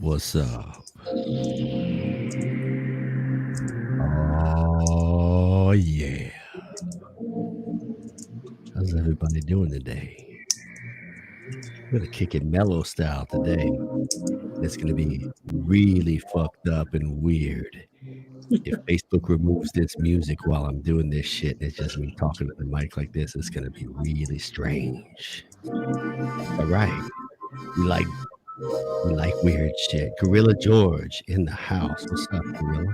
What's up? Oh, yeah. How's everybody doing today? We're going to kick it mellow style today. It's going to be really fucked up and weird. If Facebook removes this music while I'm doing this shit, and it's just me talking to the mic like this, it's going to be really strange. All right. We like weird shit. Gorilla George in the house. What's up, Gorilla?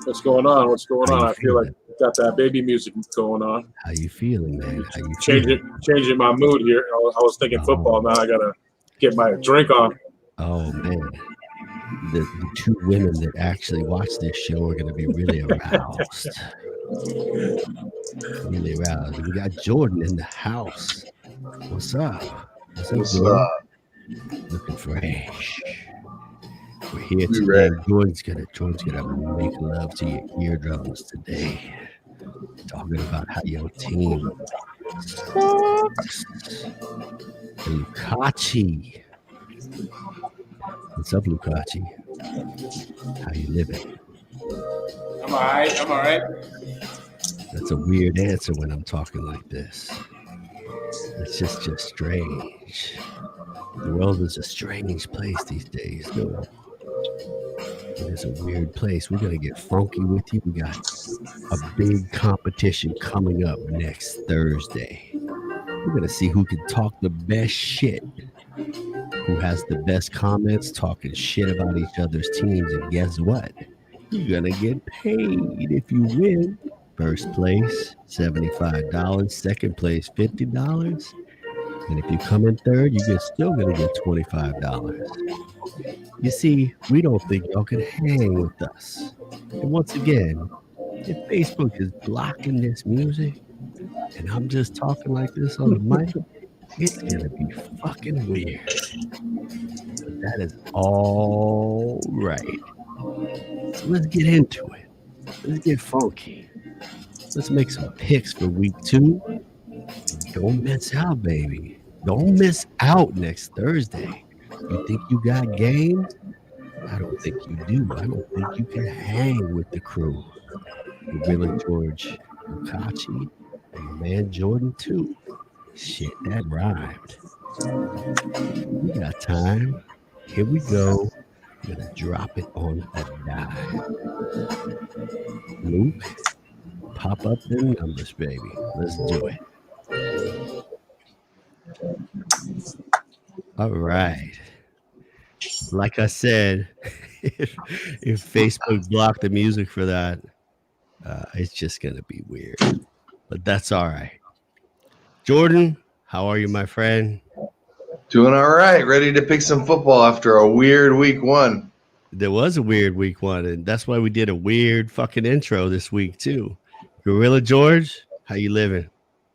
What's going on? What's going How on? you I feel like feeling? got that baby music going on. How you feeling, man? How you feeling? Changing my mood here. I was thinking football. Now I gotta get my drink on. Oh man, the two women that actually watch this show are going to be really aroused. Really aroused. We got Jordan in the house. What's up? What's up, Jordan? Looking fresh. We're here today. Jordan's gonna make love to your eardrums today. Talking about how your team sucks. And Lukachi. What's up, Lukachi? How you living? I'm all right. That's a weird answer when I'm talking like this. It's just strange. The world is a strange place these days, though. It is a weird place. We're going to get funky with you. We got a big competition coming up next Thursday. We're going to see who can talk the best shit, who has the best comments talking shit about each other's teams. And guess what? You're going to get paid if you win. First place, $75. Second place, $50. And if you come in third, you're still going to get $25. You see, we don't think y'all can hang with us. And once again, if Facebook is blocking this music and I'm just talking like this on the mic, it's going to be fucking weird. But that is all right. So let's get into it. Let's get funky. Let's make some picks for week 2. Don't miss out, baby. Don't miss out next Thursday. You think you got game? I don't think you do. I don't think you can hang with the crew. Gorilla George, Lukachi, and my man Jordan too. Shit, that rhymed. We got time. Here we go. I'm gonna drop it on a dime. Luke, pop up them numbers, baby. Let's do it. All right. Like I said, if Facebook blocked the music for that, it's just going to be weird. But that's all right. Jordan, how are you, my friend? Doing all right. Ready to pick some football after a weird week 1. There was a weird week 1, and that's why we did a weird fucking intro this week, too. Gorilla George, how you living?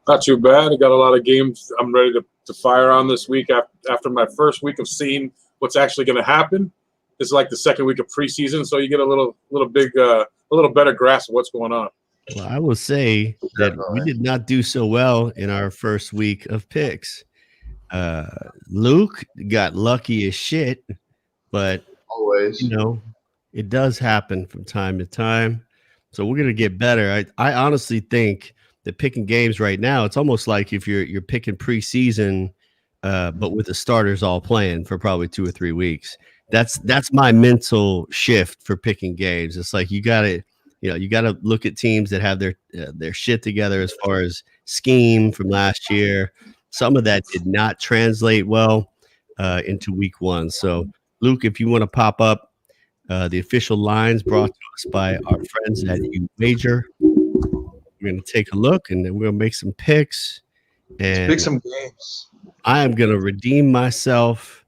Not too bad. I got a lot of games I'm ready to fire on this week after my first week of seeing what's actually going to happen. It's like the second week of preseason, so you get a little better grasp of what's going on. Well, I will say that we did not do so well in our first week of picks. Luke got lucky as shit, but always, it does happen from time to time. So we're gonna get better. I honestly think that picking games right now, it's almost like if you're picking preseason, but with the starters all playing for probably 2 or 3 weeks. That's my mental shift for picking games. It's like you gotta look at teams that have their shit together as far as scheme from last year. Some of that did not translate well into week 1. So Luke, if you want to pop up the official lines brought to us by our friends at UWager, we're going to take a look and then we're going to make some picks. And pick some games. I am going to redeem myself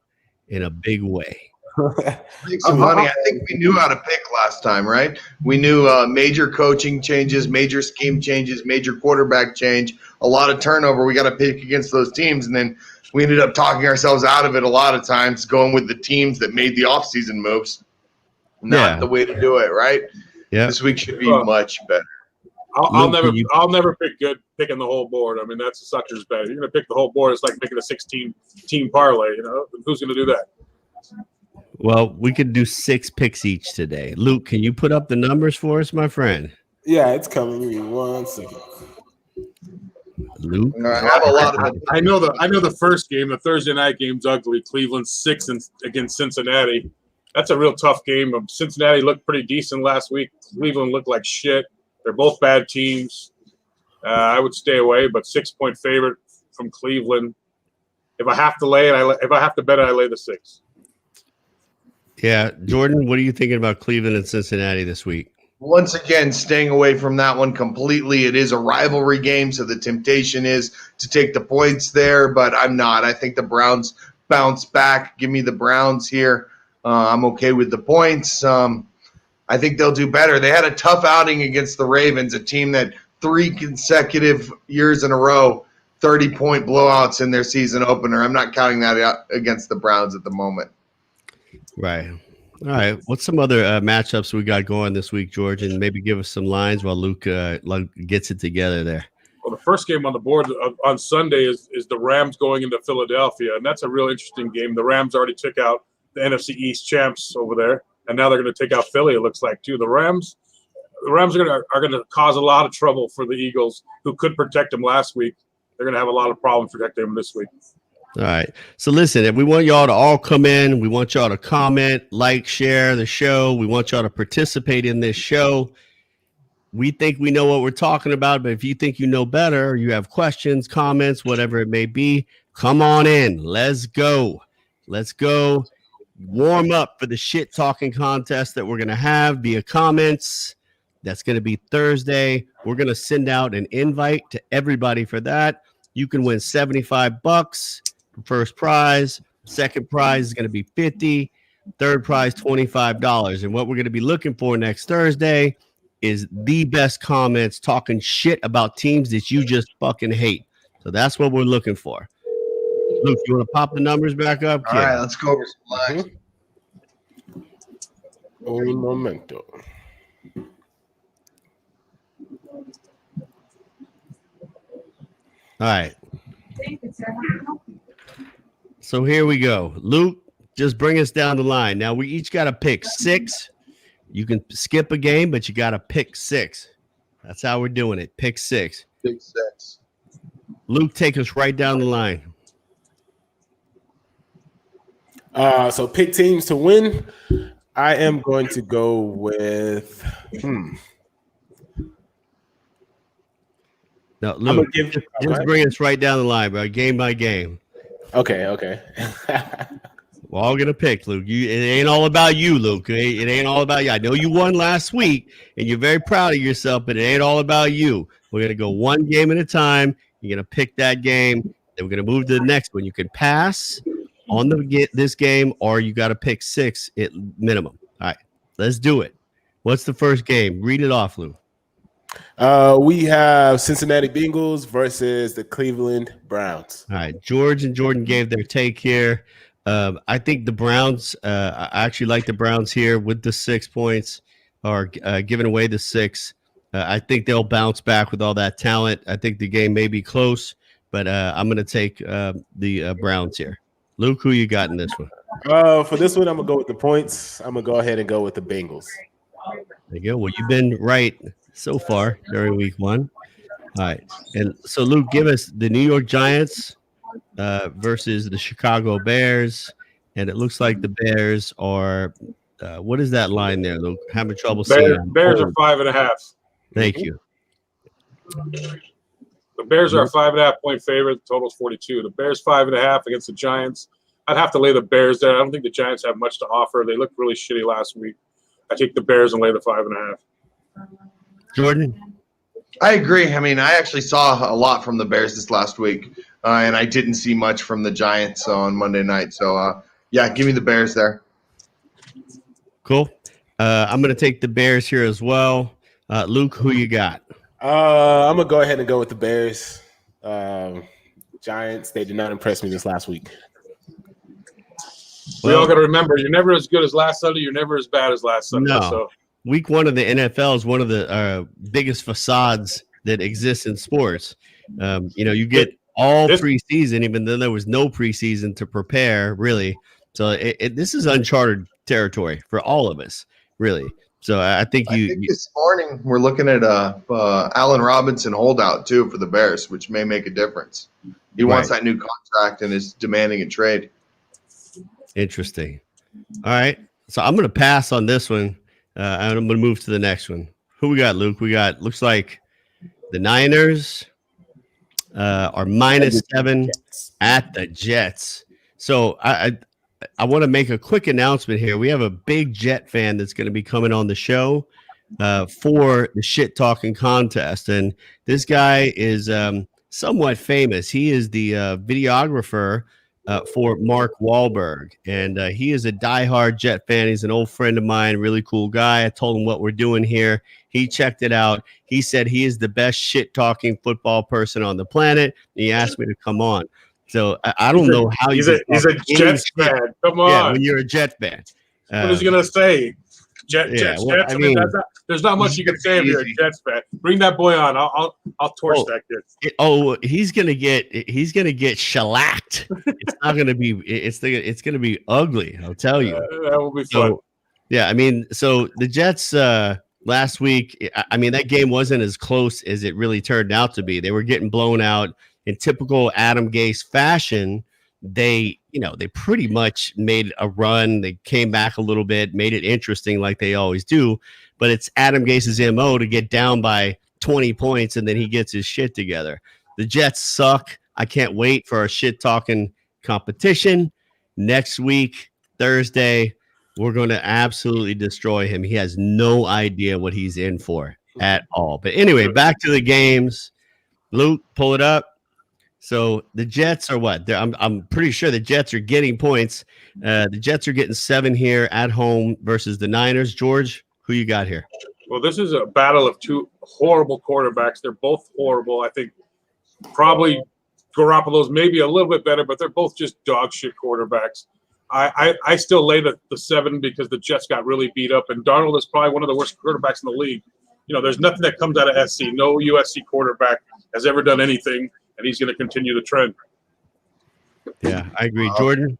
in a big way. Make some money. I think we knew how to pick last time, right? We knew major coaching changes, major scheme changes, major quarterback change, a lot of turnover. We got to pick against those teams, and then we ended up talking ourselves out of it a lot of times, going with the teams that made the offseason moves. Not the way to do it, right? Yeah. This week should be much better. I'll never pick good picking the whole board. I mean, that's a sucker's bet. You're gonna pick the whole board. It's like making a 16-team parlay. Who's gonna do that? Well, we could do 6 picks each today. Luke, can you put up the numbers for us, my friend? Yeah, it's coming. Give me 1 second. Luke, I have a lot of it. I know the first game, the Thursday night game's ugly. Cleveland 6 against Cincinnati. That's a real tough game. Cincinnati looked pretty decent last week. Cleveland looked like shit. They're both bad teams. I would stay away, but 6-point favorite from Cleveland. If I have to lay it, if I have to bet it, I lay the 6. Yeah, Jordan, what are you thinking about Cleveland and Cincinnati this week? Once again, staying away from that one completely. It is a rivalry game, so the temptation is to take the points there, but I'm not. I think the Browns bounce back. Give me the Browns here. I'm okay with the points. I think they'll do better. They had a tough outing against the Ravens, a team that 3 consecutive years in a row, 30-point blowouts in their season opener. I'm not counting that out against the Browns at the moment. Right. All right. What's some other matchups we got going this week, George? And maybe give us some lines while Luke gets it together there. Well, the first game on the board on Sunday is the Rams going into Philadelphia, and that's a real interesting game. The Rams already took out the NFC East champs over there, and now they're going to take out Philly, it looks like, too. The Rams are going to cause a lot of trouble for the Eagles, who could protect them last week. They're going to have a lot of problems protecting them this week. All right. So listen, if we want y'all to all come in, we want y'all to comment, like, share the show. We want y'all to participate in this show. We think we know what we're talking about, but if you think you know better, or you have questions, comments, whatever it may be, come on in. Let's go. Let's go. Warm up for the shit talking contest that we're going to have via comments. That's going to be Thursday. We're going to send out an invite to everybody for that. You can win $75 for first prize. Second prize is going to be $50. Third prize, $25. And what we're going to be looking for next Thursday is the best comments talking shit about teams that you just fucking hate. So that's what we're looking for. Luke, you want to pop the numbers back up? All right, let's go over some lines. Un momento. All right. So here we go. Luke, just bring us down the line. Now, we each got to pick 6. You can skip a game, but you got to pick 6. That's how we're doing it. Pick 6. Big 6. Luke, take us right down the line. So pick teams to win. I am going to go with. No, Luke, just bring us right down the line, bro. Game by game. Okay. We're all gonna pick, Luke. It ain't all about you, Luke. It ain't all about you. I know you won last week, and you're very proud of yourself, but it ain't all about you. We're gonna go one game at a time. You're gonna pick that game, then we're gonna move to the next one. You can pass on this game, or you got to pick 6 at minimum. All right, let's do it. What's the first game? Read it off, Luke. We have Cincinnati Bengals versus the Cleveland Browns. All right, George and Jordan gave their take here. I think the Browns. I actually like the Browns here with the 6 points, or giving away the 6. I think they'll bounce back with all that talent. I think the game may be close, but I'm going to take the Browns here. Luke, who you got in this one? For this one, I'm gonna go with the points. I'm gonna go ahead and go with the Bengals. There you go. Well, you've been right so far during week 1. All right. And so, Luke, give us the New York Giants versus the Chicago Bears. And it looks like the Bears are what is that line there, Luke? Having trouble seeing. Bears are 5.5. Thank you. The Bears are a 5.5-point favorite. The total's 42. The Bears 5.5 against the Giants. I'd have to lay the Bears there. I don't think the Giants have much to offer. They looked really shitty last week. I take the Bears and lay the 5.5. Jordan? I agree. I mean, I actually saw a lot from the Bears this last week, and I didn't see much from the Giants on Monday night. So, yeah, give me the Bears there. Cool. I'm going to take the Bears here as well. Luke, who you got? I'm gonna go ahead and go with the Bears. Giants, they did not impress me this last week. We all got to remember, you're never as good as last Sunday. You're never as bad as last Sunday. No. So. Week 1 of the NFL is one of the biggest facades that exists in sports. You get all preseason, even though there was no preseason to prepare, really. So this is uncharted territory for all of us, really. So I think I think this morning we're looking at Allen Robinson holdout too for the Bears, which may make a difference. He wants that new contract and is demanding a trade. Interesting. All right, so I'm going to pass on this one. I'm going to move to the next one. Who we got, Luke? We got, looks like the Niners are -7 at the Jets. So I want to make a quick announcement here. We have a big Jet fan that's going to be coming on the show for the shit talking contest. And this guy is somewhat famous. He is the videographer for Mark Wahlberg. And he is a diehard Jet fan. He's an old friend of mine, really cool guy. I told him what we're doing here. He checked it out. He said he is the best shit talking football person on the planet. He asked me to come on. So I don't know how he's a Jets fan. Come on, yeah, when you're a Jet fan, what is he gonna say? Jets. I mean, there's not much you can say if you're a Jets fan. Bring that boy on. I'll torch that kid. He's gonna get shellacked. It's not gonna be. It's gonna be ugly. I'll tell you. That will be fun. Yeah, I mean, so the Jets last week. I mean, that game wasn't as close as it really turned out to be. They were getting blown out. In typical Adam Gase fashion, they pretty much made a run. They came back a little bit, made it interesting like they always do. But it's Adam Gase's MO to get down by 20 points and then he gets his shit together. The Jets suck. I can't wait for a shit talking competition next week, Thursday. We're going to absolutely destroy him. He has no idea what he's in for at all. But anyway, back to the games. Luke, pull it up. So the Jets are what? I'm pretty sure the Jets are getting points. The Jets are getting 7 here at home versus the Niners. George, who you got here? Well, this is a battle of two horrible quarterbacks. They're both horrible. I think probably Garoppolo's maybe a little bit better, but they're both just dog shit quarterbacks. I still lay the 7 because the Jets got really beat up, and Darnold is probably one of the worst quarterbacks in the league. You know, there's nothing that comes out of SC. No USC quarterback has ever done anything. And he's going to continue the trend. Yeah, I agree. Jordan?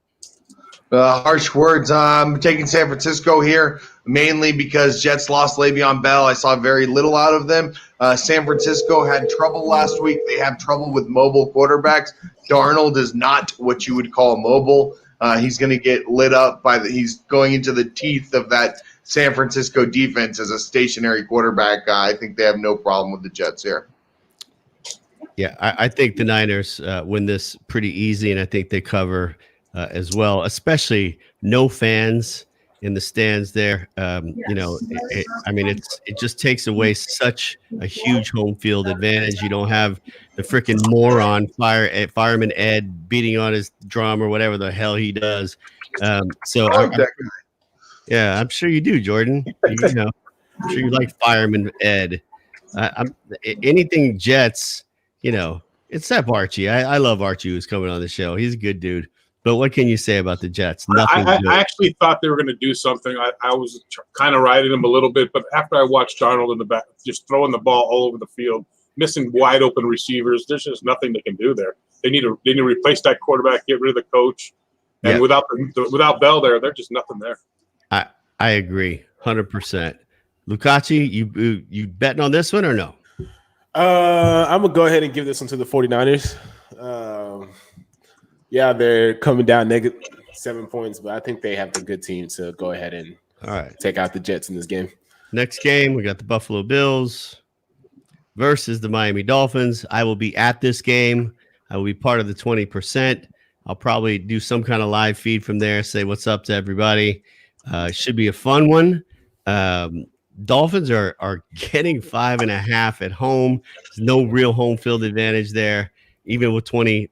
Harsh words. I'm taking San Francisco here, mainly because Jets lost Le'Veon Bell. I saw very little out of them. San Francisco had trouble last week. They have trouble with mobile quarterbacks. Darnold is not what you would call mobile. He's going to get lit up he's going into the teeth of that San Francisco defense as a stationary quarterback. I think they have no problem with the Jets here. Yeah, I think the Niners win this pretty easy, and I think they cover as well, especially no fans in the stands there. You know, it just takes away such a huge home field advantage. You don't have the freaking moron fireman Ed beating on his drum or whatever the hell he does. Yeah, I'm sure you do, Jordan. You know, I'm sure you like fireman Ed. Anything Jets. You know, except Archie. I love Archie who's coming on the show. He's a good dude. But what can you say about the Jets? Nothing. I actually thought they were going to do something. I was kind of riding them a little bit, but after I watched Darnold in the back, just throwing the ball all over the field, missing wide open receivers, there's just nothing they can do there. They need to replace that quarterback, get rid of the coach, and without Bell there, there's just nothing there. I agree, 100%. Lukachi, you betting on this one or no? I'm gonna go ahead and give this one to the 49ers. Yeah, they're coming down -7 points, but I think they have the good team to go ahead and take out the Jets in this game. Next game, we got the Buffalo Bills versus the Miami Dolphins. I will be at this game. I will be part of the 20%. I'll probably do some kind of live feed from there, say what's up to everybody. Should be a fun one. Dolphins are getting 5.5 at home. There's no real home field advantage there, even with 20%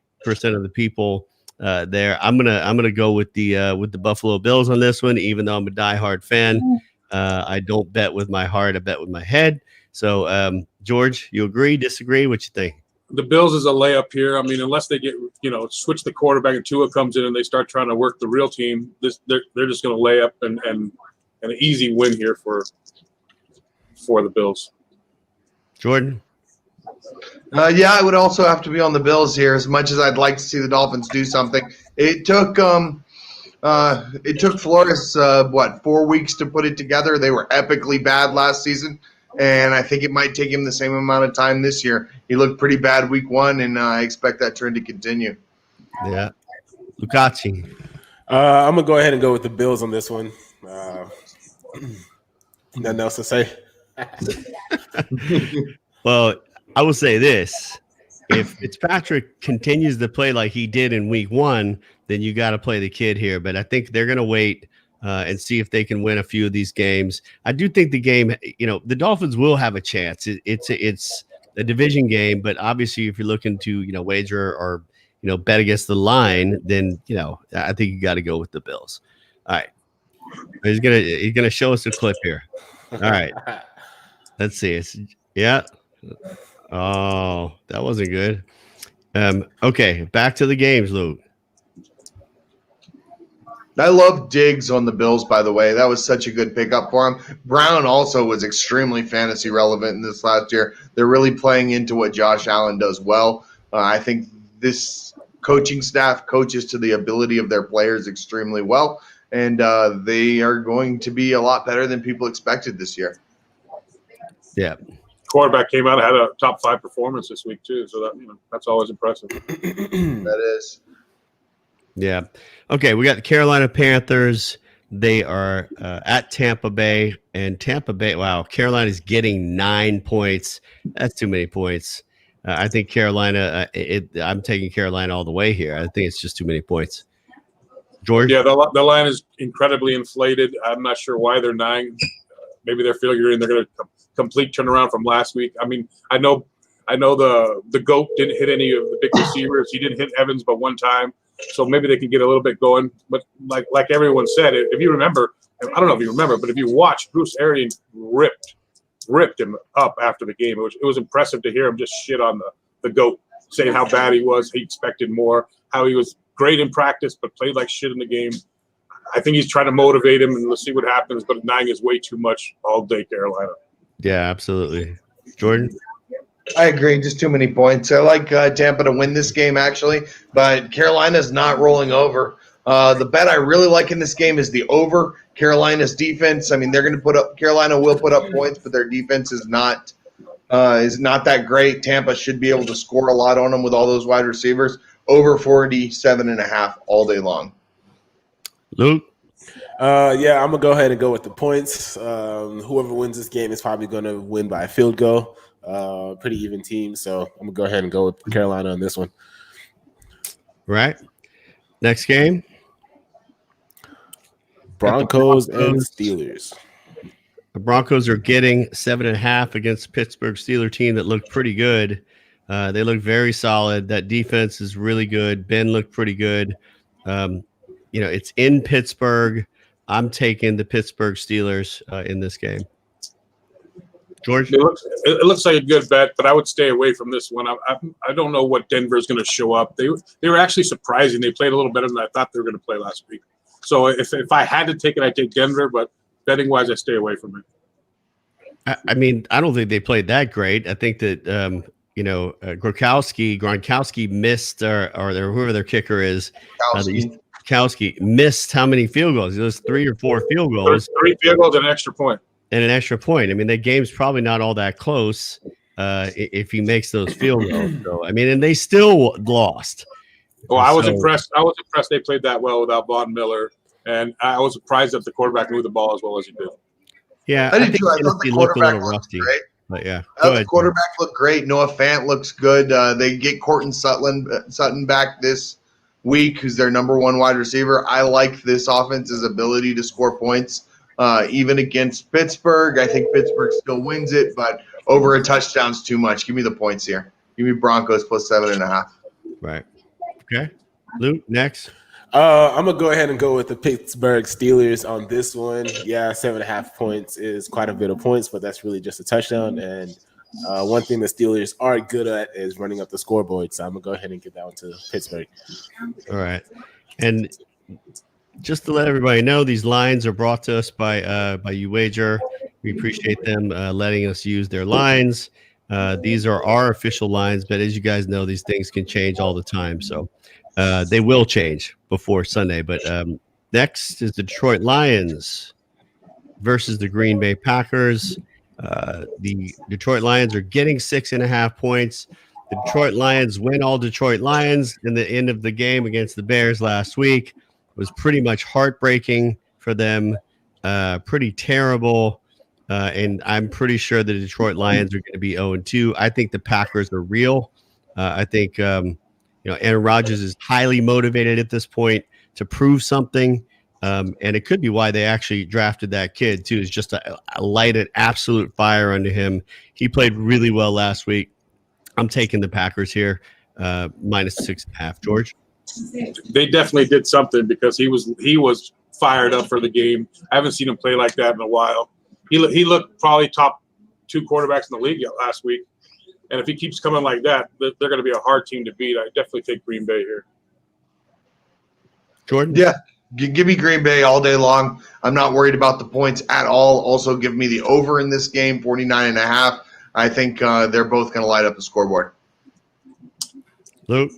of the people there. I'm gonna go with the Buffalo Bills on this one, even though I'm a diehard fan. I don't bet with my heart; I bet with my head. So, George, you agree? Disagree? What you think? The Bills is a layup here. I mean, unless they get switch the quarterback and Tua comes in and they start trying to work the real team, they're just going to lay up and an easy win here for the Bills. Jordan? Yeah, I would also have to be on the Bills here as much as I'd like to see the Dolphins do something. It took It took Flores 4 weeks to put it together. They were epically bad last season, and I think it might take him the same amount of time this year. He looked pretty bad week 1, and I expect that trend to continue. Yeah, Lukaci. I'm gonna go ahead and go with the Bills on this one. Nothing else to say. Well, I will say this. If Fitzpatrick continues to play like he did in week 1, then you got to play the kid here. But I think they're going to wait and see if they can win a few of these games. I do think the game, the Dolphins will have a chance. It's a division game, but obviously if you're looking to, wager or, bet against the line, then, I think you got to go with the Bills. All right. He's gonna show us a clip here. All right. Let's see. Yeah. Oh, that wasn't good. Okay, back to the games, Luke. I love Diggs on the Bills, by the way. That was such a good pickup for him. Brown also was extremely fantasy relevant in this last year. They're really playing into what Josh Allen does well. I think this coaching staff coaches to the ability of their players extremely well, and they are going to be a lot better than people expected this year. Yeah. Quarterback came out and had a top 5 performance this week too, so that that's always impressive. That is. Yeah. Okay, we got the Carolina Panthers. They are at Tampa Bay, and Tampa Bay. Wow, Carolina's getting 9 points. That's too many points. I think Carolina. I'm taking Carolina all the way here. I think it's just too many points. George. Yeah, the line is incredibly inflated. I'm not sure why they're 9. Maybe they're figuring they're going to complete turnaround from last week. I mean, I know the GOAT didn't hit any of the big receivers. He didn't hit Evans but one time. So maybe they can get a little bit going. But like everyone said, if you remember, I don't know if you remember, but if you watch, Bruce Arians ripped him up after the game. It was impressive to hear him just shit on the GOAT, saying how bad he was, he expected more, how he was great in practice but played like shit in the game. I think he's trying to motivate him, and let's see what happens. But 9 is way too much all day, Carolina. Yeah, absolutely. Jordan? I agree. Just too many points. I like Tampa to win this game, actually, but Carolina's not rolling over. The bet I really like in this game is the over. Carolina's defense. I mean, Carolina will put up points, but their defense is not that great. Tampa should be able to score a lot on them with all those wide receivers. Over 47.5 all day long. Luke? Yeah, I'm going to go ahead and go with the points. Whoever wins this game is probably going to win by a field goal. Pretty even team, so I'm going to go ahead and go with Carolina on this one. Right. Next game. Broncos and Steelers. The Broncos are getting 7.5 against the Pittsburgh Steelers team that looked pretty good. They look very solid. That defense is really good. Ben looked pretty good. It's in Pittsburgh. I'm taking the Pittsburgh Steelers in this game. George? It looks like a good bet, but I would stay away from this one. I don't know what Denver is going to show up. They were actually surprising. They played a little better than I thought they were going to play last week. So if I had to take it, I'd take Denver, but betting-wise, I stay away from it. I mean, I don't think they played that great. I think that, Gronkowski missed, or whoever their kicker is, Gronkowski missed how many field goals? It was 3 or 4 field goals. 3 field goals and an extra point. And an extra point. I mean, the game's probably not all that close if he makes those field goals. So, I mean, and they still lost. Well, I was impressed. I was impressed they played that well without Von Miller, and I was surprised that the quarterback moved the ball as well as he did. Yeah, I think the quarterback looked great. But yeah, the quarterback looked great. Noah Fant looks good. They get Courtland Sutton back this week, who's their number 1 wide receiver. I like this offense's ability to score points. Even against Pittsburgh, I think Pittsburgh still wins it, but over a touchdown's too much. Give me the points here. Give me Broncos plus 7.5. Right. Okay. Luke, next. I'm going to go ahead and go with the Pittsburgh Steelers on this one. Yeah, 7.5 points is quite a bit of points, but that's really just a touchdown. And one thing the Steelers are good at is running up the scoreboard, so I'm going to go ahead and get that one to Pittsburgh. All right. And just to let everybody know, these lines are brought to us by UWager. We appreciate them letting us use their lines. These are our official lines, but as you guys know, these things can change all the time. So they will change before Sunday. But Next is the Detroit Lions versus the Green Bay Packers. The Detroit Lions are getting 6.5 points. The Detroit Lions win all Detroit Lions in the end of the game against the Bears last week. It was pretty much heartbreaking for them, pretty terrible. And I'm pretty sure the Detroit Lions are going to be 0-2. I think the Packers are real. I think Aaron Rodgers is highly motivated at this point to prove something. And it could be why they actually drafted that kid, too, is just a lighted absolute fire under him. He played really well last week. I'm taking the Packers here, minus 6.5. George? They definitely did something because he was fired up for the game. I haven't seen him play like that in a while. He looked probably top 2 quarterbacks in the league last week. And if he keeps coming like that, they're going to be a hard team to beat. I definitely take Green Bay here. Jordan? Yeah. Give me Green Bay all day long. I'm not worried about the points at all. Also, give me the over in this game, 49.5. I think they're both going to light up the scoreboard. Luke?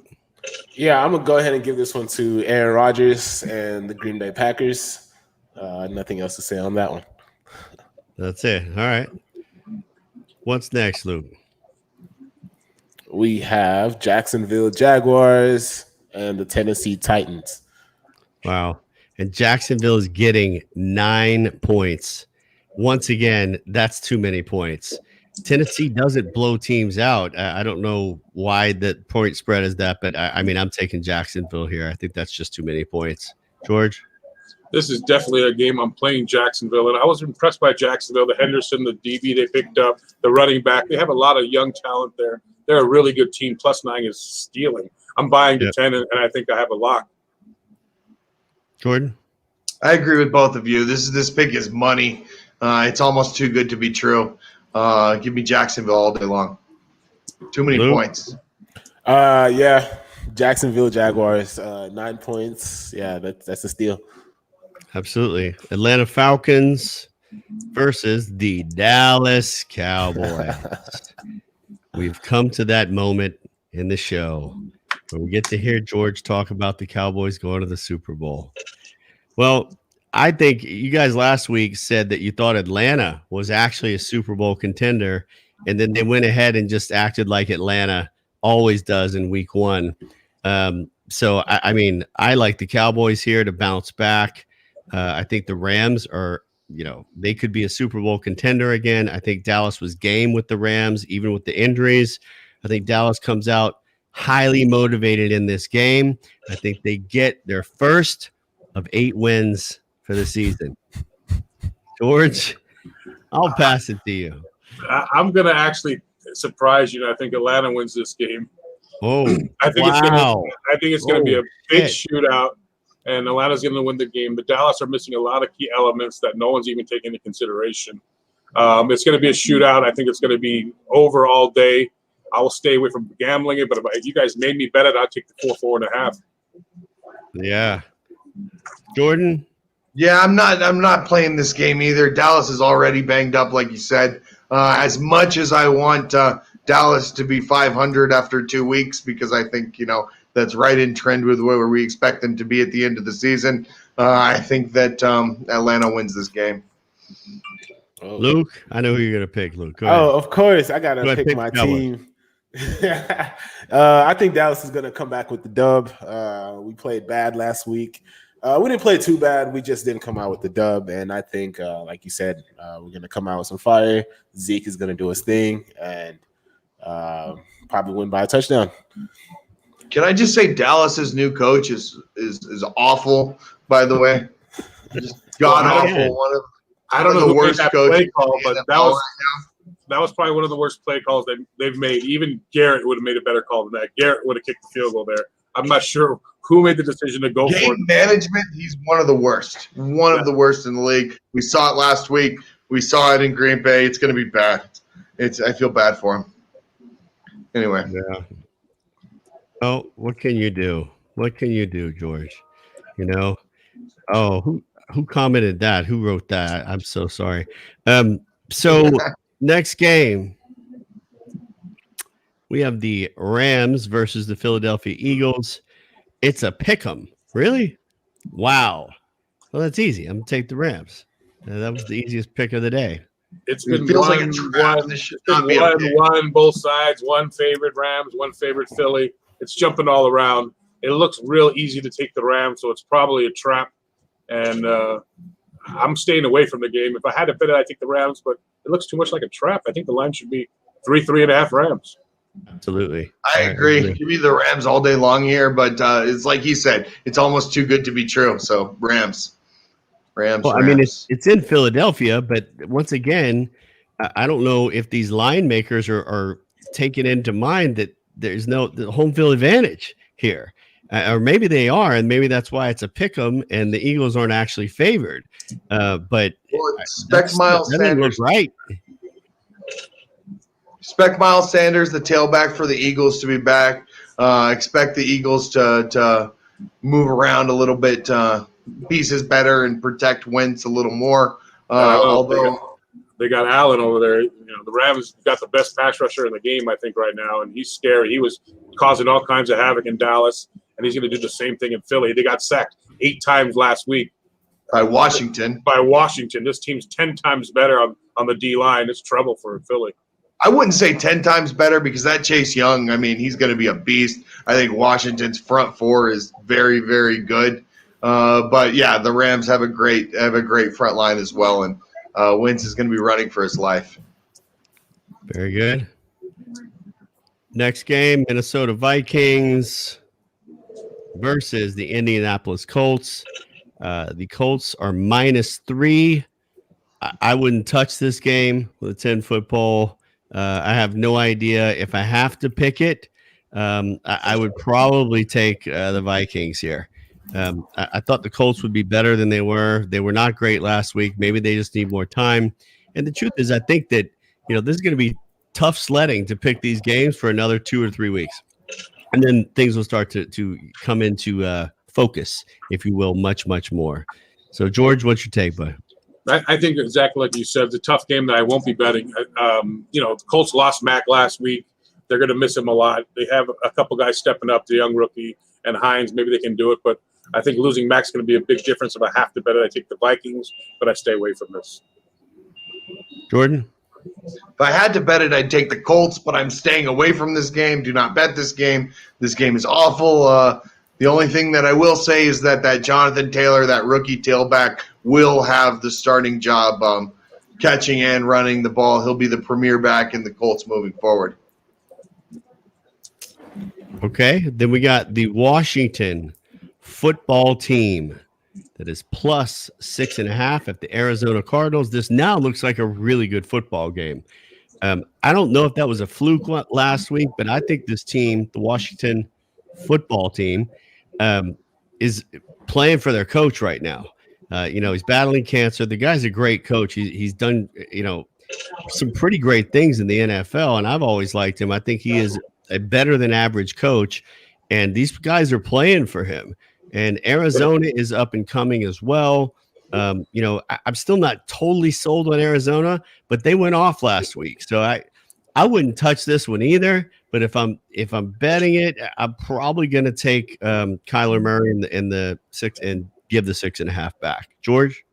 Yeah, I'm going to go ahead and give this one to Aaron Rodgers and the Green Bay Packers. Nothing else to say on that one. That's it. All right. What's next, Luke? We have Jacksonville Jaguars and the Tennessee Titans. Wow. And Jacksonville is getting 9 points. Once again, that's too many points. Tennessee doesn't blow teams out. I don't know why the point spread is that, but I mean, I'm taking Jacksonville here. I think that's just too many points. George? This is definitely a game I'm playing Jacksonville, and I was impressed by Jacksonville. The Henderson, the DB they picked up, the running back. They have a lot of young talent there. They're a really good team. +9 is stealing. I'm buying the 10, and I think I have a lock. Jordan? I agree with both of you. This pick is money. It's almost too good to be true. Give me Jacksonville all day long. Too many points. Yeah, Jacksonville Jaguars, 9 points. Yeah, that's a steal. Absolutely. Atlanta Falcons versus the Dallas Cowboys. We've come to that moment in the show where we get to hear George talk about the Cowboys going to the Super Bowl. Well, I think you guys last week said that you thought Atlanta was actually a Super Bowl contender, and then they went ahead and just acted like Atlanta always does in week 1. So, I mean, I like the Cowboys here to bounce back. I think the Rams are, they could be a Super Bowl contender again. I think Dallas was game with the Rams, even with the injuries. I think Dallas comes out highly motivated in this game. I think they get their first of 8 wins for the season. George, I'll pass it to you. I'm going to actually surprise you. I think Atlanta wins this game. Oh, I think it's going to be a big shit. shootout, and Atlanta's going to win the game. The Dallas are missing a lot of key elements that no one's even taking into consideration. It's going to be a shootout. I think it's going to be over all day. I will stay away from gambling it, but if you guys made me bet it, I'd take the 4.5. Yeah. Jordan? Yeah, I'm not playing this game either. Dallas is already banged up, like you said. As much as I want Dallas to be 500 after 2 weeks, because I think that's right in trend with where we expect them to be at the end of the season. I think that Atlanta wins this game. Luke, I know who you're gonna pick. Luke, go ahead. Oh, of course, I gotta pick my team. I think Dallas is gonna come back with the dub. We played bad last week. We didn't play too bad. We just didn't come out with the dub. And I think, like you said, we're going to come out with some fire. Zeke is going to do his thing and probably win by a touchdown. Can I just say Dallas's new coach is awful, by the way? Just god awful. I don't know the who made worst that coach play call, but right that was probably one of the worst play calls they've made. Even Garrett would have made a better call than that. Garrett would have kicked the field goal there. I'm not sure who made the decision to go for it. Game management, he's one of the worst. One of the worst in the league. We saw it last week. We saw it in Green Bay. It's going to be bad. I feel bad for him. Anyway. Yeah. Oh, what can you do? What can you do, George? Oh, who commented that? Who wrote that? I'm so sorry. So next game, we have the Rams versus the Philadelphia Eagles. It's a pick'em. Really? Wow. Well, that's easy. I'm going to take the Rams. That was the easiest pick of the day. It's It been feels one, like a trap. one, This should it's been not be a pick. one, both sides, one favorite Rams, one favorite Philly. It's jumping all around. It looks real easy to take the Rams, so it's probably a trap. And I'm staying away from the game. If I had to bet it, I'd take the Rams, but it looks too much like a trap. I think the line should be 3.5 Rams. Absolutely. I agree. Give me the Rams all day long here, but it's like he said, it's almost too good to be true. So Rams. Well, I mean, it's in Philadelphia, but once again, I don't know if these line makers are taking into mind that there's the home field advantage here. Or maybe they are, and maybe that's why it's a pick 'em, and the Eagles aren't actually favored. But expect Miles Sanders, right? Expect Miles Sanders, the tailback for the Eagles, to be back. Expect the Eagles to move around a little bit, pieces better, and protect Wentz a little more. Although they got Allen over there, the Rams got the best pass rusher in the game, I think, right now, and he's scary. He was causing all kinds of havoc in Dallas. And he's going to do the same thing in Philly. They got sacked 8 times last week. By Washington. This team's 10 times better on the D-line. It's trouble for Philly. I wouldn't say 10 times better because that Chase Young, I mean, he's going to be a beast. I think Washington's front four is very, very good. But, yeah, the Rams have a great front line as well. And Wentz is going to be running for his life. Very good. Next game, Minnesota Vikings versus the Indianapolis Colts. The Colts are -3. I wouldn't touch this game with a 10-foot pole. I have no idea if I have to pick it. I would probably take the Vikings here. I thought the Colts would be better than they were. They were not great last week. Maybe they just need more time. And the truth is, I think that this is going to be tough sledding to pick these games for another 2 or 3 weeks. And then things will start to come into focus, if you will, much, much more. So, George, what's your take, bud? I think exactly like you said, it's a tough game that I won't be betting. The Colts lost Mack last week. They're going to miss him a lot. They have a couple guys stepping up, the young rookie and Hines. Maybe they can do it. But I think losing Mack's going to be a big difference. If I have to bet it, I take the Vikings, but I stay away from this. Jordan? If I had to bet it, I'd take the Colts, but I'm staying away from this game. Do not bet this game. This game is awful. The only thing that I will say is that Jonathan Taylor, that rookie tailback, will have the starting job catching and running the ball. He'll be the premier back in the Colts moving forward. Okay, then we got the Washington football team that is +6.5 at the Arizona Cardinals. This now looks like a really good football game. I don't know if that was a fluke last week, but I think this team, the Washington football team, is playing for their coach right now. He's battling cancer. The guy's a great coach. He's done, some pretty great things in the NFL, and I've always liked him. I think he is a better than average coach, and these guys are playing for him. And Arizona is up and coming as well. I'm still not totally sold on Arizona, but they went off last week. So I wouldn't touch this one either. But if I'm betting it, I'm probably going to take Kyler Murray in the 6 and give the 6.5 back. George?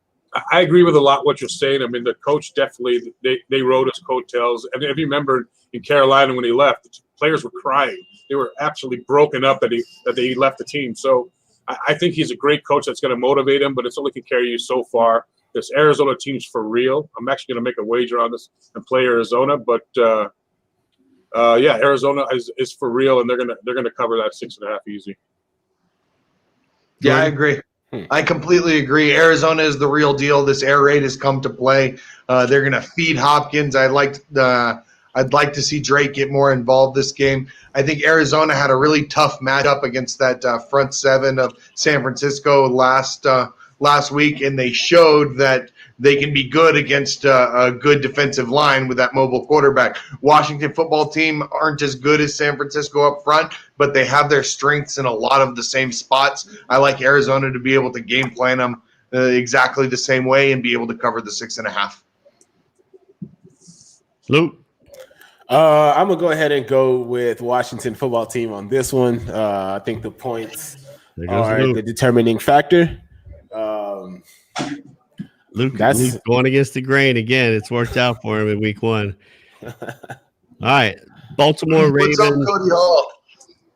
I agree with a lot what you're saying. I mean, the coach definitely, they rode his coattails. I mean, if you remember in Carolina when he left, the players were crying. They were absolutely broken up that he left the team. So I think he's a great coach that's going to motivate him, but it's only can carry you so far. This Arizona team's for real. I'm actually going to make a wager on this and play Arizona, but Arizona is for real, and they're gonna cover that 6.5 easy. Yeah, I agree. I completely agree. Arizona is the real deal. This air raid has come to play. They're going to feed Hopkins. I'd like to see Drake get more involved this game. I think Arizona had a really tough matchup against that front seven of San Francisco last week, and they showed that they can be good against a good defensive line with that mobile quarterback. Washington football team aren't as good as San Francisco up front, but they have their strengths in a lot of the same spots. I like Arizona to be able to game plan them exactly the same way and be able to cover the 6.5. Luke? I'm going to go ahead and go with Washington football team on this one. I think the points are the determining factor. Luke going against the grain again. It's worked out for him in week 1. All right. Baltimore Ravens. What's up, Cody Hall?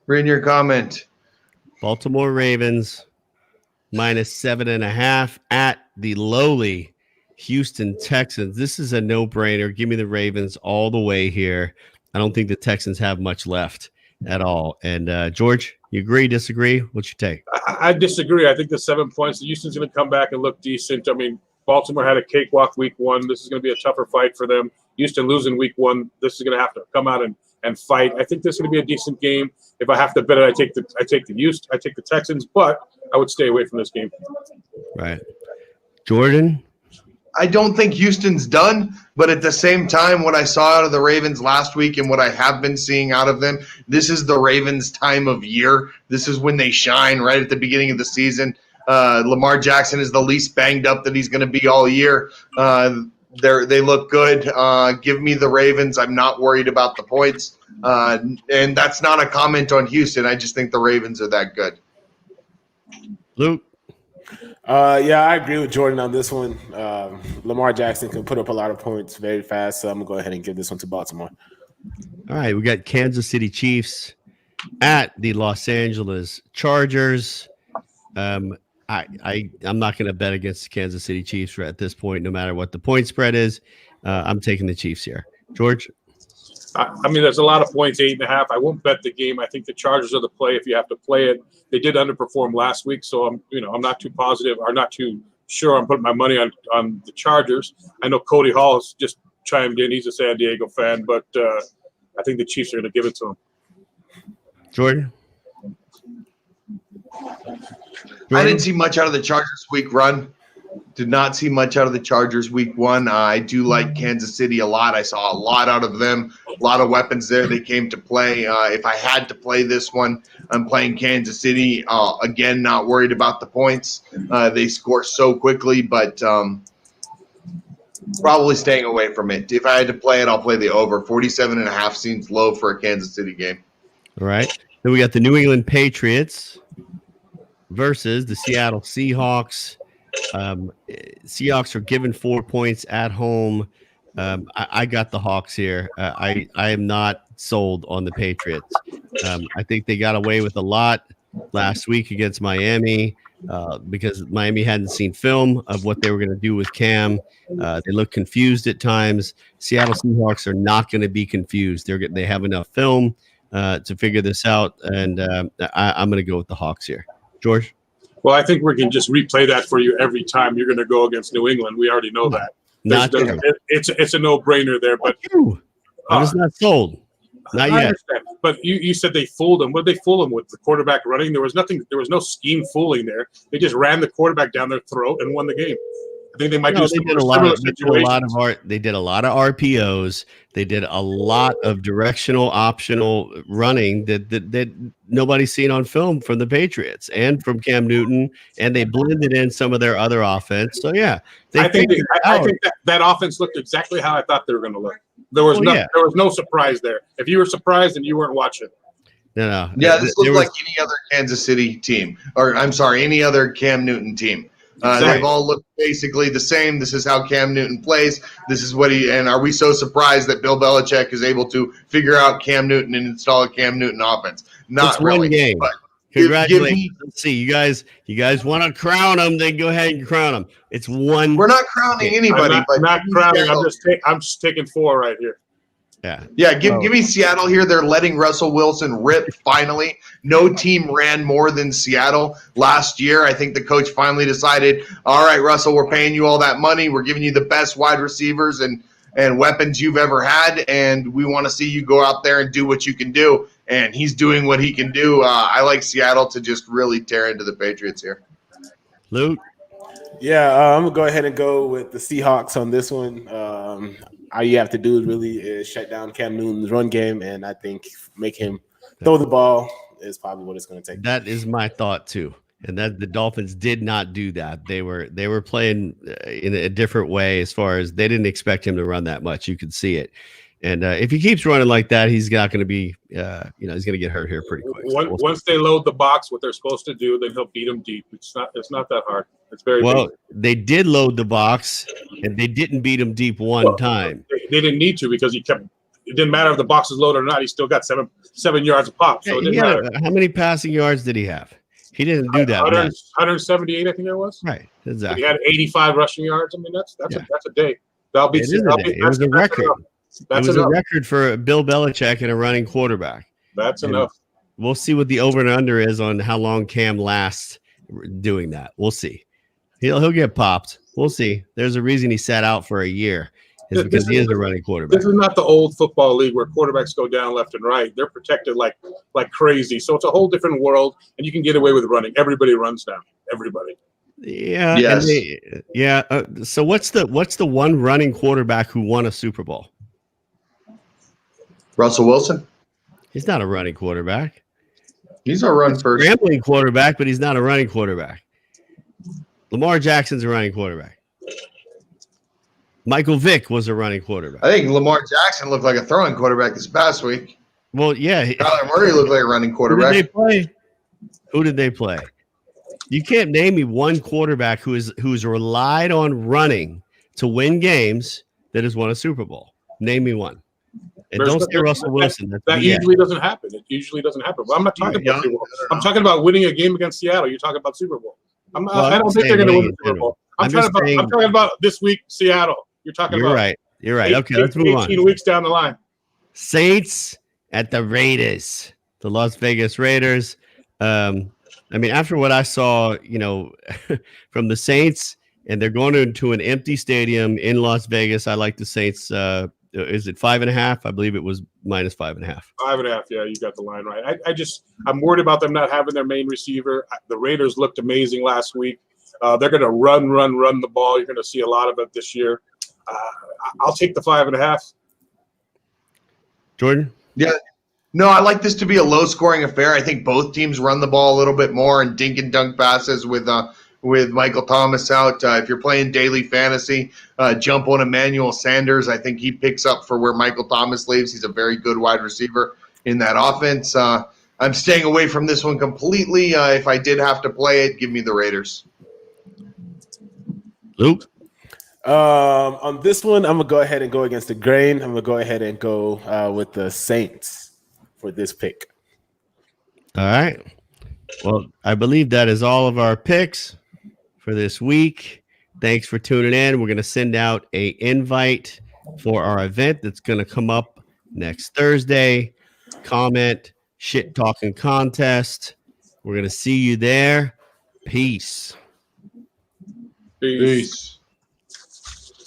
Read your comment. Baltimore Ravens -7.5 at the lowly Houston Texans. This is a no-brainer. Give me the Ravens all the way here. I don't think the Texans have much left at all. And George, you agree, disagree? What's your take? I disagree. I think the 7 points, Houston's going to come back and look decent. I mean, Baltimore had a cakewalk week 1. This is going to be a tougher fight for them. Houston losing week 1. This is going to have to come out and fight. I think this is going to be a decent game. If I have to bet it, I take the Texans, but I would stay away from this game. Right. Jordan? I don't think Houston's done, but at the same time, what I saw out of the Ravens last week and what I have been seeing out of them, this is the Ravens' time of year. This is when they shine right at the beginning of the season. Lamar Jackson is the least banged up that he's going to be all year. They look good. Give me the Ravens. I'm not worried about the points. And that's not a comment on Houston. I just think the Ravens are that good. Luke? Yeah, I agree with Jordan on this one. Lamar Jackson can put up a lot of points very fast, so I'm going to go ahead and give this one to Baltimore. All right, we got Kansas City Chiefs at the Los Angeles Chargers. I'm not going to bet against the Kansas City Chiefs at this point, no matter what the point spread is. I'm taking the Chiefs here. George? I mean, there's a lot of points, 8.5. I won't bet the game. I think the Chargers are the play if you have to play it. They did underperform last week, so I'm not too positive or not too sure I'm putting my money on the Chargers. I know Cody Hall has just chimed in. He's a San Diego fan, but I think the Chiefs are going to give it to him. Jordan? I didn't see much out of the Chargers week run. Did not see much out of the Chargers week 1. I do like Kansas City a lot. I saw a lot out of them, a lot of weapons there they came to play. If I had to play this one, I'm playing Kansas City. Again, not worried about the points. They score so quickly, but probably staying away from it. If I had to play it, I'll play the over. 47.5 seems low for a Kansas City game. All right. Then we got the New England Patriots versus the Seattle Seahawks. Seahawks are given 4 points at home. I got the Hawks here. I am not sold on the Patriots. I think they got away with a lot last week against Miami because Miami hadn't seen film of what they were going to do with Cam. They look confused at times. Seattle Seahawks are not going to be confused. They have enough film to figure this out, and I'm going to go with the Hawks here. George? Well, I think we can just replay that for you every time you're going to go against New England. We already know that. It's a no-brainer there. But I'm just not sold. Not yet. Understand. But you said they fooled him. What did they fool him with? The quarterback running? There was nothing. There was no scheme fooling there. They just ran the quarterback down their throat and won the game. I think they might do They did a lot of RPOs. They did a lot of directional optional running that nobody's seen on film from the Patriots and from Cam Newton, and they blended in some of their other offense. So yeah, I think that offense looked exactly how I thought they were going to look. There was no surprise there. If you were surprised, then you weren't watching. No. Yeah, this looked like any other Kansas City team, or I'm sorry, any other Cam Newton team. They've all looked basically the same. This is how Cam Newton plays. This is what and are we so surprised that Bill Belichick is able to figure out Cam Newton and install a Cam Newton offense? Not it's really. One game. But congratulations. Let's see. You guys want to crown them, then go ahead and crown them. It's one. We're not crowning anybody. I'm not crowning. I'm just taking 4 right here. Yeah. Give me Seattle here. They're letting Russell Wilson rip finally. No team ran more than Seattle last year. I think the coach finally decided, all right, Russell, we're paying you all that money. We're giving you the best wide receivers and weapons you've ever had, and we want to see you go out there and do what you can do. And he's doing what he can do. I like Seattle to just really tear into the Patriots here. Luke? Yeah, I'm going to go ahead and go with the Seahawks on this one. All you have to do is shut down Cam Newton's run game, and I think make him throw the ball is probably what it's going to take. That is my thought too, and that the Dolphins did not do that. They were playing in a different way as far as they didn't expect him to run that much. You could see it. And if he keeps running like that, he's not going to be, he's going to get hurt here pretty quick. So Once they load the box, what they're supposed to do, then he'll beat them deep. It's not that hard. It's very basic. They did load the box, and they didn't beat him deep one time. They didn't need to because he kept. It didn't matter if the box was loaded or not. He still got seven yards of pop. So it didn't matter. How many passing yards did he have? He didn't do that. 178, I think it was. Right, exactly. He had 85 rushing yards. I mean, that's a day. It was a record. That's a record for Bill Belichick and a running quarterback. That's enough. We'll see what the over and under is on how long Cam lasts doing that. We'll see. He'll get popped. We'll see. There's a reason he sat out for a year. It's because he is a running quarterback. This is not the old football league where quarterbacks go down left and right. They're protected like crazy. So it's a whole different world, and you can get away with running. Everybody runs now. Everybody. Yeah. Yes. So what's the one running quarterback who won a Super Bowl? Russell Wilson. He's not a running quarterback. He's a run first. Scrambling quarterback, but he's not a running quarterback. Lamar Jackson's a running quarterback. Michael Vick was a running quarterback. I think Lamar Jackson looked like a throwing quarterback this past week. Well, yeah. Kyler Murray looked like a running quarterback. Who did they play? You can't name me one quarterback who's relied on running to win games that has won a Super Bowl. Name me one. And don't say Russell Wilson. That usually doesn't happen. It usually doesn't happen. But I'm not talking about Super Bowl. I'm talking about winning a game against Seattle. You're talking about Super Bowl. I don't think they're going to win the Super Bowl. I'm talking about this week, Seattle. You're right. You're right. Okay, let's move on. 18 weeks down the line. Saints at the Raiders, the Las Vegas Raiders. After what I saw, from the Saints, and they're going into an empty stadium in Las Vegas. I like the Saints. Is it 5.5? I believe it was -5.5. 5.5. Yeah, you got the line right. I'm worried about them not having their main receiver. The Raiders looked amazing last week. They're going to run the ball. You're going to see a lot of it this year. I'll take the 5.5. Jordan? Yeah. No, I like this to be a low-scoring affair. I think both teams run the ball a little bit more and dink and dunk passes with Michael Thomas out. If you're playing daily fantasy, jump on Emmanuel Sanders. I think he picks up for where Michael Thomas leaves. He's a very good wide receiver in that offense. I'm staying away from this one completely. If I did have to play it, give me the Raiders. Luke? On this one, I'm going to go ahead and go against the grain. I'm going to go ahead and go with the Saints for this pick. All right. Well, I believe that is all of our picks for this week. Thanks for tuning in. We're going to send out an invite for our event that's going to come up next Thursday. Comment, shit talking contest. We're going to see you there. Peace. Peace.